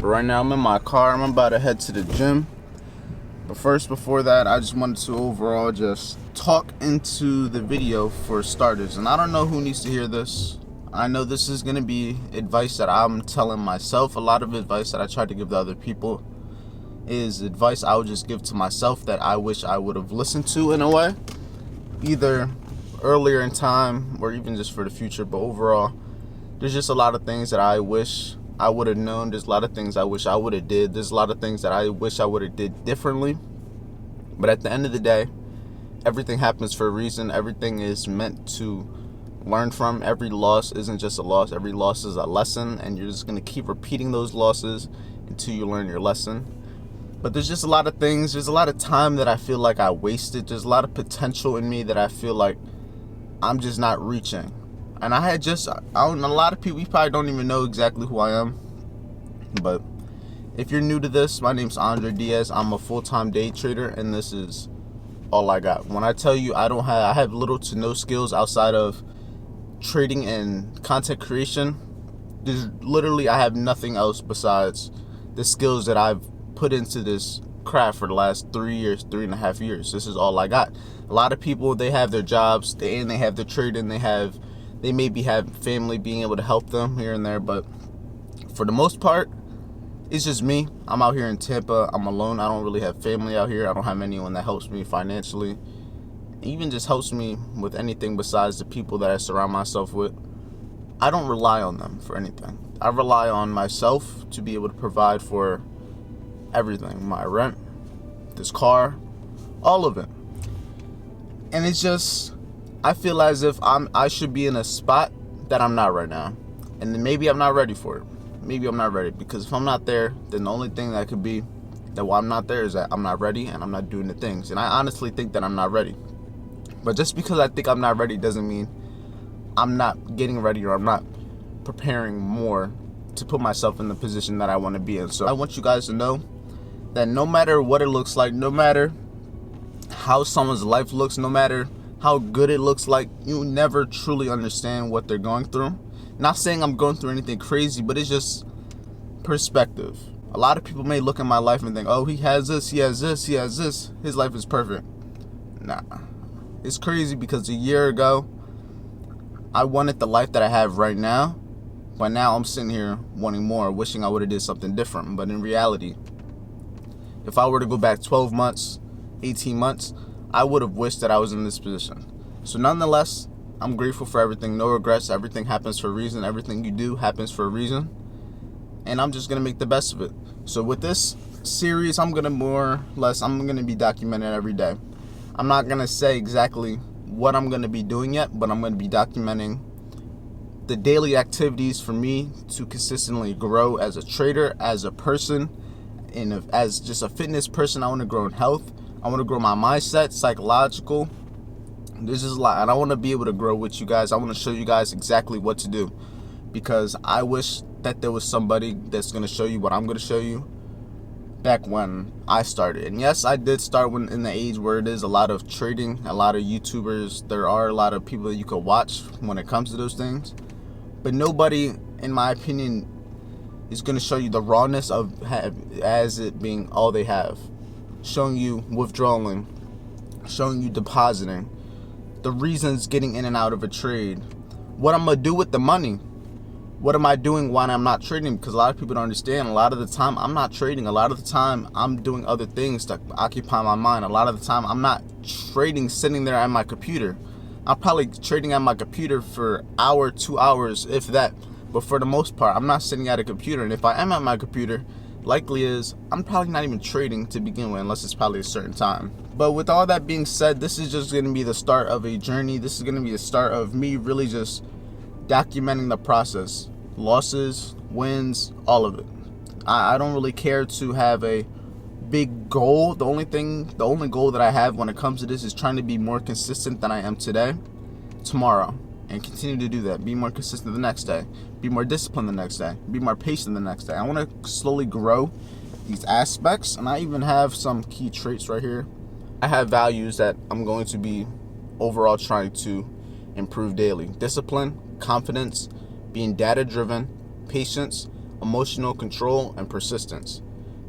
Right now I'm in my car. I'm about to head to the gym. But first, before that, I just wanted to overall just talk into the video for starters. And I don't know who needs to hear this. I know this is going to be advice that I'm telling myself. A lot of advice that I try to give to other people is advice I would just give to myself that I wish I would have listened to in a way. Either earlier in time or even just for the future. But overall, there's just a lot of things that I wish I would have known. There's a lot of things I wish I would have did. There's a lot of things that I wish I would have did differently. But at the end of the day, everything happens for a reason. Everything is meant to learn from. Every loss isn't just a loss. Every loss is a lesson, and you're just going to keep repeating those losses until you learn your lesson. But there's just a lot of things. There's a lot of time that I feel like I wasted. There's a lot of potential in me that I feel like I'm just not reaching. And a lot of people, you probably don't even know exactly who I am. But if you're new to this, my name's Andre Diaz. I'm a full-time day trader, and this is all I got. When I tell you I have little to no skills outside of trading and content creation, I have nothing else besides the skills that I've put into this craft for the last 3.5 years. This is all I got. A lot of people, they have their jobs, they have their trading, they maybe have family being able to help them here and there, but for the most part, it's just me. I'm out here in Tampa. I'm alone. I don't really have family out here. I don't have anyone that helps me financially, even just helps me with anything besides the people that I surround myself with. I don't rely on them for anything. I rely on myself to be able to provide for everything. My rent, this car, all of it. And it's just, I feel as if I should be in a spot that I'm not right now. And then maybe I'm not ready for it. Maybe I'm not ready, because if I'm not there, then the only thing that could be that why I'm not there is that I'm not ready and I'm not doing the things. And I honestly think that I'm not ready. But just because I think I'm not ready doesn't mean I'm not getting ready or I'm not preparing more to put myself in the position that I want to be in. So I want you guys to know that no matter what it looks like, no matter how someone's life looks, no matter how good it looks like, you never truly understand what they're going through. Not saying I'm going through anything crazy, but it's just perspective. A lot of people may look at my life and think, oh, he has this, he has this, he has this, his life is perfect. Nah. It's crazy because a year ago, I wanted the life that I have right now, but now I'm sitting here wanting more, wishing I would have did something different. But in reality, if I were to go back 12 months, 18 months, I would have wished that I was in this position. So nonetheless, I'm grateful for everything. No regrets. Everything happens for a reason. Everything you do happens for a reason. And I'm just going to make the best of it. So with this series, I'm going to be documenting every day. I'm not going to say exactly what I'm going to be doing yet, but I'm going to be documenting the daily activities for me to consistently grow as a trader, as a person, and as just a fitness person. I want to grow in health. I want to grow my mindset, psychological. There's just a lot. And I want to be able to grow with you guys. I want to show you guys exactly what to do. Because I wish that there was somebody that's going to show you what I'm going to show you back when I started. And yes, I did start in the age where it is a lot of trading, a lot of YouTubers. There are a lot of people that you could watch when it comes to those things. But nobody, in my opinion, is going to show you the rawness of as it being all they have. Showing you withdrawing, showing you depositing, the reasons getting in and out of a trade, what I'm going to do with the money, what am I doing when I'm not trading, because a lot of people don't understand. A lot of the time I'm not trading. A lot of the time I'm doing other things to occupy my mind. A lot of the time I'm not trading sitting there at my computer. I'm probably trading at my computer for an hour, 2 hours, if that. But for the most part, I'm not sitting at a computer. And if I am at my computer, likely is I'm probably not even trading to begin with, unless it's probably a certain time. But with all that being said, this is just going to be the start of a journey. This is going to be the start of me really just documenting the process. Losses, wins, all of it. I don't really care to have a big goal. The only goal that I have when it comes to this is trying to be more consistent than I am today, tomorrow, and continue to do that. Be more consistent the next day. Be more disciplined the next day. Be more patient the next day. I want to slowly grow these aspects, and I even have some key traits right here. I have values that I'm going to be overall trying to improve daily. Discipline, confidence, being data driven, patience, emotional control, and persistence.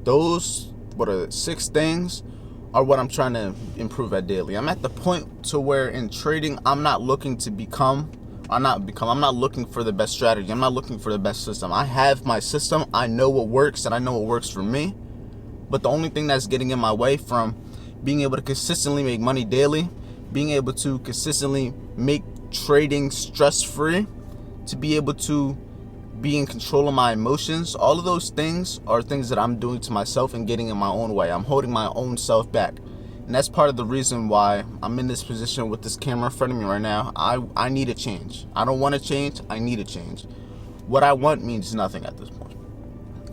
Those, what are 6 things, are what I'm trying to improve at daily. I'm at the point to where in trading, I'm not looking for the best strategy. I'm not looking for the best system. I have my system. I know what works, and I know what works for me. But the only thing that's getting in my way from being able to consistently make money daily, being able to consistently make trading stress-free, to be able to be in control of my emotions, all of those things are things that I'm doing to myself and getting in my own way. I'm holding my own self back. And that's part of the reason why I'm in this position with this camera in front of me right now. I need a change. I don't want to change. I need a change. What I want means nothing at this point.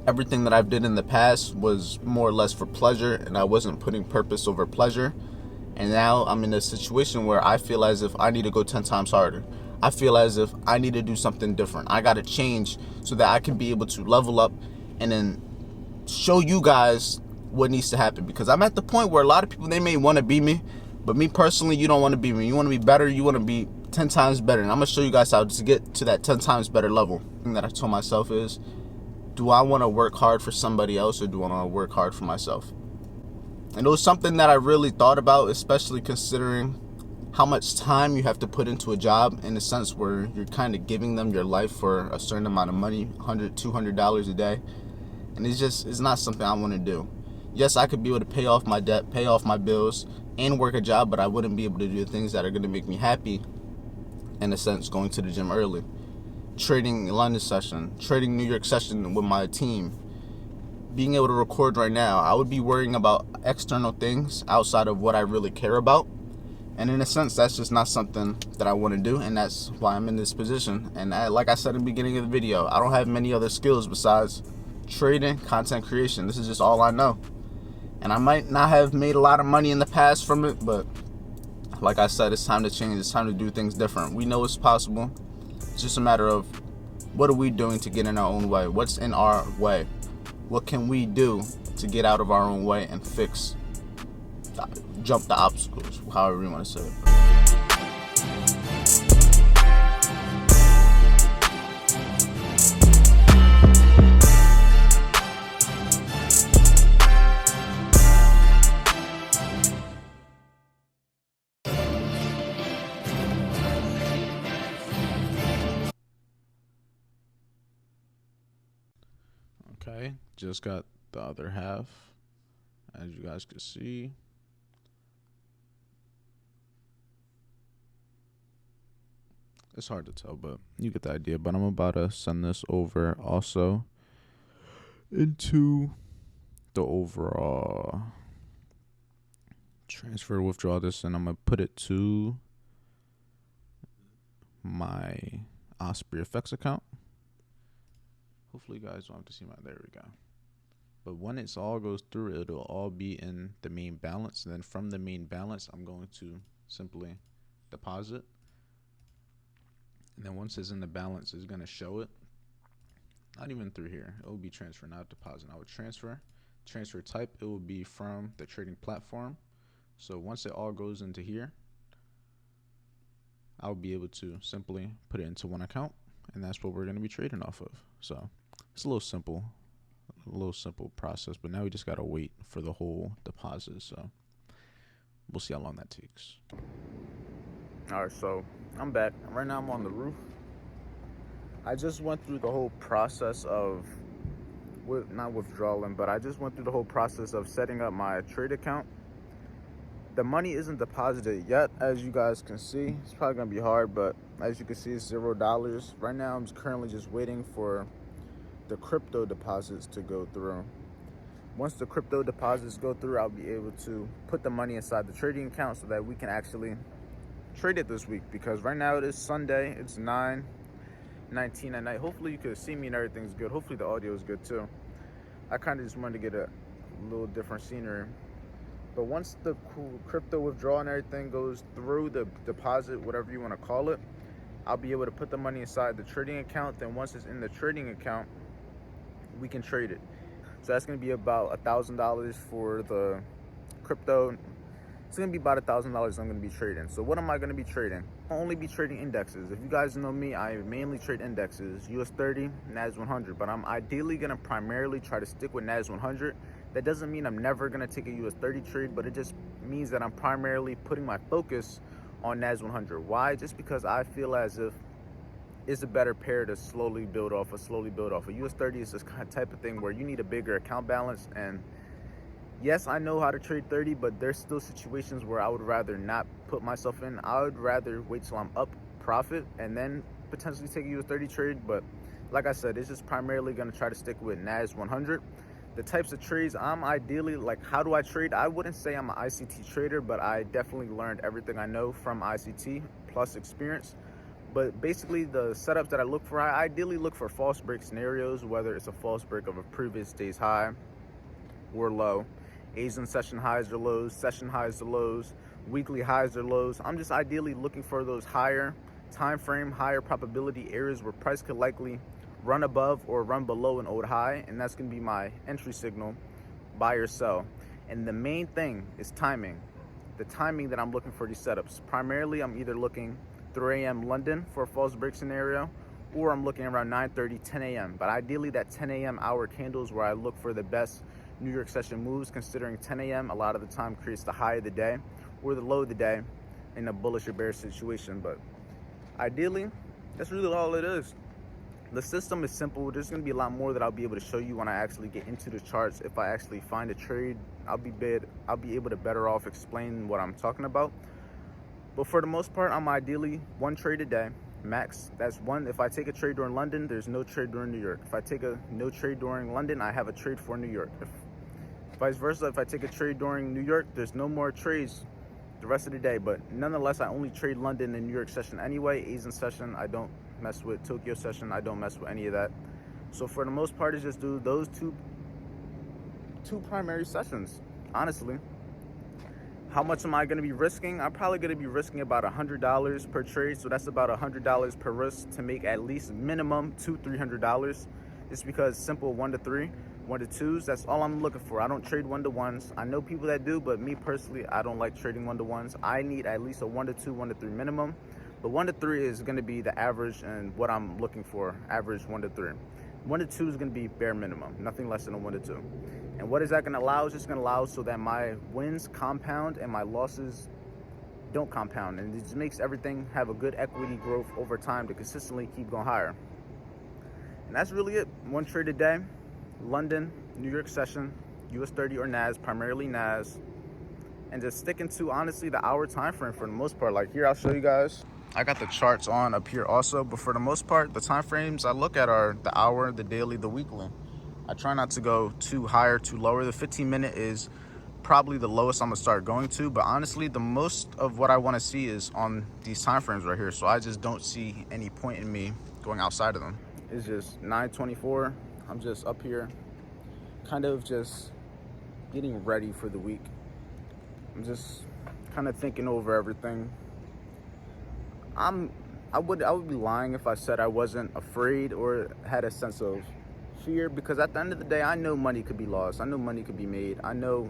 Everything that I've did in the past was more or less for pleasure, and I wasn't putting purpose over pleasure. And now I'm in a situation where I feel as if I need to go 10 times harder. I feel as if I need to do something different. I got to change so that I can be able to level up and then show you guys what needs to happen. Because I'm at the point where a lot of people, they may want to be me, but me personally, you don't want to be me. You want to be better. You want to be 10 times better. And I'm going to show you guys how to get to that 10 times better level. The thing that I told myself is, do I want to work hard for somebody else, or do I want to work hard for myself? And it was something that I really thought about, especially considering how much time you have to put into a job, in a sense where you're kind of giving them your life for a certain amount of money, $100, $200 a day. And it's not something I want to do. Yes, I could be able to pay off my debt, pay off my bills, and work a job, but I wouldn't be able to do the things that are going to make me happy, in a sense, going to the gym early, trading London session, trading New York session with my team, being able to record right now. I would be worrying about external things outside of what I really care about. And in a sense, that's just not something that I want to do, and that's why I'm in this position. And like I said in the beginning of the video, I don't have many other skills besides trading, content creation. This is just all I know. And I might not have made a lot of money in the past from it, but like I said, it's time to change. It's time to do things different. We know it's possible. It's just a matter of, what are we doing to get in our own way? What's in our way? What can we do to get out of our own way and jump the obstacles, however you want to say it. Okay, just got the other half, as you guys can see. It's hard to tell, but you get the idea. But I'm about to send this over also into the overall transfer, withdraw this, and I'm going to put it to my Osprey Effects account. Hopefully you guys don't have to see there we go. But when it all goes through, it'll all be in the main balance. And then from the main balance, I'm going to simply deposit. And then once it's in the balance, it's going to show it. Not even through here. It will be transfer, not deposit. I would transfer. Transfer type, it will be from the trading platform. So once it all goes into here, I'll be able to simply put it into one account. And that's what we're going to be trading off of. So it's a little simple process. But now we just got to wait for the whole deposit. So we'll see how long that takes. All right, so I'm back. Right now I'm on the roof. I just went through the whole process of, not withdrawing, but I just went through the whole process of setting up my trade account. The money isn't deposited yet, as you guys can see. It's probably gonna be hard, but as you can see, it's $0. Right now I'm currently just waiting for the crypto deposits to go through. Once the crypto deposits go through, I'll be able to put the money inside the trading account so that we can actually trade it this week, because right now it is Sunday. It's 9:19 at night. Hopefully you can see me and everything's good. Hopefully the audio is good too. I kind of just wanted to get a little different scenery. But once the crypto withdrawal and everything goes through, the deposit, whatever you want to call it, I'll be able to put the money inside the trading account. Then once it's in the trading account, we can trade it. So that's going to be about $1,000 for the crypto, it's gonna be about $1,000 I'm gonna be trading. So what am I gonna be trading? I'll only be trading indexes. If you guys know me, I mainly trade indexes, US 30, NAS 100, but I'm ideally gonna primarily try to stick with NAS 100. That doesn't mean I'm never gonna take a US 30 trade, but it just means that I'm primarily putting my focus on NAS 100. Why? Just because I feel as if it's a better pair to slowly build off. A US 30 is this kind of type of thing where you need a bigger account balance, and yes, I know how to trade 30, but there's still situations where I would rather not put myself in. I would rather wait till I'm up profit and then potentially take a US 30 trade. But like I said, it's just primarily going to try to stick with NAS 100. The types of trades I'm ideally, like, how do I trade? I wouldn't say I'm an ICT trader, but I definitely learned everything I know from ICT plus experience. But basically the setups that I look for, I ideally look for false break scenarios, whether it's a false break of a previous day's high or low, Asian session highs or lows, session highs or lows, weekly highs or lows. I'm just ideally looking for those higher time frame, higher probability areas where price could likely run above or run below an old high, and that's going to be my entry signal, buy or sell. And the main thing is timing. The timing that I'm looking for these setups. Primarily, I'm either looking 3 a.m. London for a false break scenario, or I'm looking around 9:30, 10 a.m. But ideally, that 10 a.m. hour candle is where I look for the best New York session moves, considering 10 a.m. a lot of the time creates the high of the day or the low of the day in a bullish or bearish situation. But ideally, that's really all it is. The system is simple. There's going to be a lot more that I'll be able to show you when I actually get into the charts. If I actually find a trade, I'll be able to better off explain what I'm talking about. But for the most part, I'm ideally one trade a day max. That's one. If I take a trade during London, there's no trade during New York. If I take a no trade during London, I have a trade for New York. If vice versa, if I take a trade during New York, there's no more trades the rest of the day. But nonetheless, I only trade London and New York session anyway. Asian session, I don't mess with. Tokyo session, I don't mess with any of that. So for the most part, it's just do those two primary sessions, honestly. How much am I going to be risking? I'm probably going to be risking about $100 per trade. So that's about $100 per risk to make at least minimum $200-300. Just because simple 1 to 3, 1 to 2s, that's all I'm looking for. I don't trade 1 to 1s. I know people that do, but me personally, I don't like trading 1 to 1s. I need at least a 1 to 2, 1 to 3 minimum. But 1 to 3 is going to be the average and what I'm looking for, average 1 to 3. 1 to 2 is going to be bare minimum, nothing less than a 1 to 2. And what is that going to allow? It's just going to allow so that my wins compound and my losses don't compound. And it just makes everything have a good equity growth over time to consistently keep going higher. And that's really it. One trade a day, London, New York session, US 30 or NAS, primarily NAS. And just sticking to, honestly, the hour time frame for the most part. Like here, I'll show you guys. I got the charts on up here also, but for the most part, the time frames I look at are the hour, the daily, the weekly. I try not to go too high or too lower. The 15-minute is probably the lowest I'm gonna start going to, but honestly, the most of what I want to see is on these time frames right here. So I just don't see any point in me going outside of them. It's just 9:24. I'm just up here, kind of just getting ready for the week. I'm just kind of thinking over everything. I would be lying if I said I wasn't afraid or had a sense of fear, because at the end of the day, I know money could be lost. I know money could be made. I know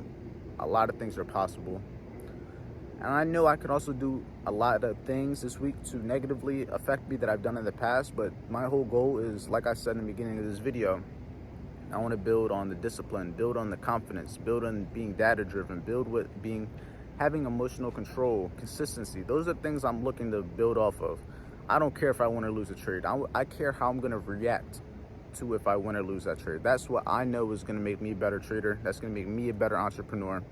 a lot of things are possible. And I know I could also do a lot of things this week to negatively affect me that I've done in the past. But my whole goal is, like I said in the beginning of this video, I want to build on the discipline, build on the confidence, build on being data driven, build with having emotional control, consistency. Those are things I'm looking to build off of. I don't care if I win or lose a trade. I care how I'm going to react to if I win or lose that trade. That's what I know is going to make me a better trader. That's going to make me a better entrepreneur.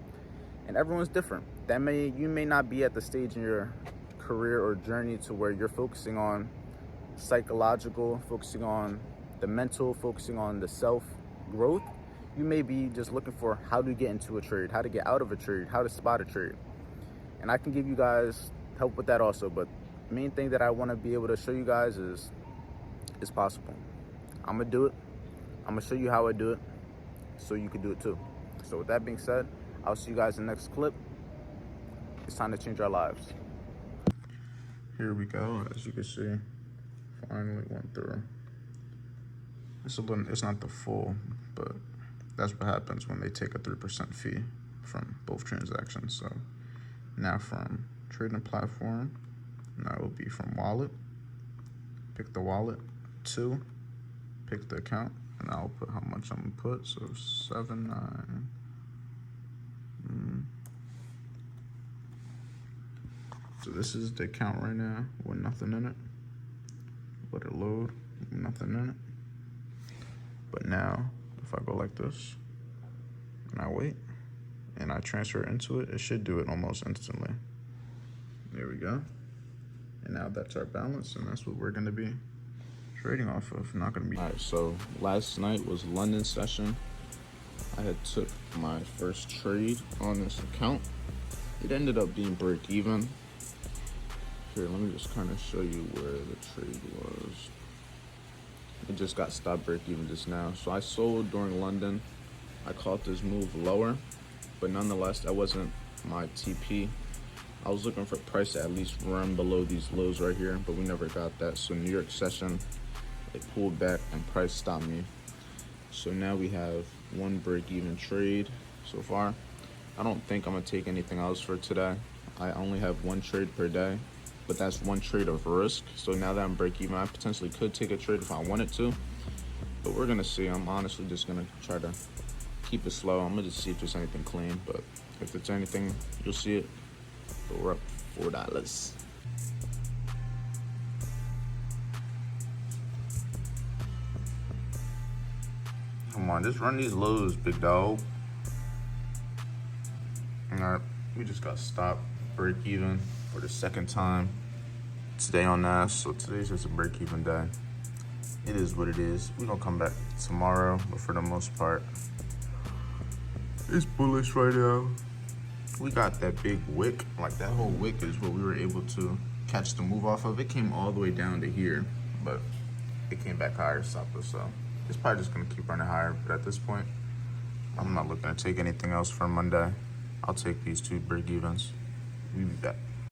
And everyone's different. You may not be at the stage in your career or journey to where you're focusing on psychological, focusing on the mental, focusing on the self growth. You may be just looking for how to get into a trade, how to get out of a trade, how to spot a trade. And I can give you guys help with that also. But the main thing that I want to be able to show you guys is it's possible. I'm going to do it. I'm going to show you how I do it so you can do it too. So with that being said, I'll see you guys in the next clip. It's time to change our lives. Here we go. As you can see, finally went through. It's not the full, but that's what happens when they take a 3% fee from both transactions. So Now from trading platform, that will be from wallet. Pick the wallet. 2, pick the account, and I'll put how much I'm gonna put. So 79. So this is the account right now with nothing in it. Let it load, nothing in it. But now, if I go like this, and I wait, and I transfer it into it, it should do it almost instantly. There we go. And now that's our balance, and that's what we're gonna be trading off of. Not gonna be. All right, so last night was London session. I had took my first trade on this account. It ended up being break even. Here, let me just kind of show you where the trade was. It just got stopped break even just now. So I sold during London. I caught this move lower, but nonetheless, that wasn't my TP. I was looking for price to at least run below these lows right here, but we never got that. So New York session, it pulled back and price stopped me. So now we have one break even trade so far. I don't think I'm gonna take anything else for today. I only have one trade per day, but that's one trade of risk. So now that I'm break even, I potentially could take a trade if I wanted to, but we're gonna see. I'm honestly just gonna try to keep it slow. I'm gonna just see if there's anything clean, but if there's anything, you'll see it. But we're up $4. Come on, just run these lows, big dog. All right, we just got stopped break even for the second time today on that. So today's just a break even day. It is what it is. We're gonna come back tomorrow, but for the most part, it's bullish right now. We got that big wick. Like that whole wick is what we were able to catch the move off of. It came all the way down to here, but it came back higher, stopped us. So it's probably just gonna keep running higher. But at this point, I'm not looking to take anything else for Monday. I'll take these 2 break evens. We'll be back.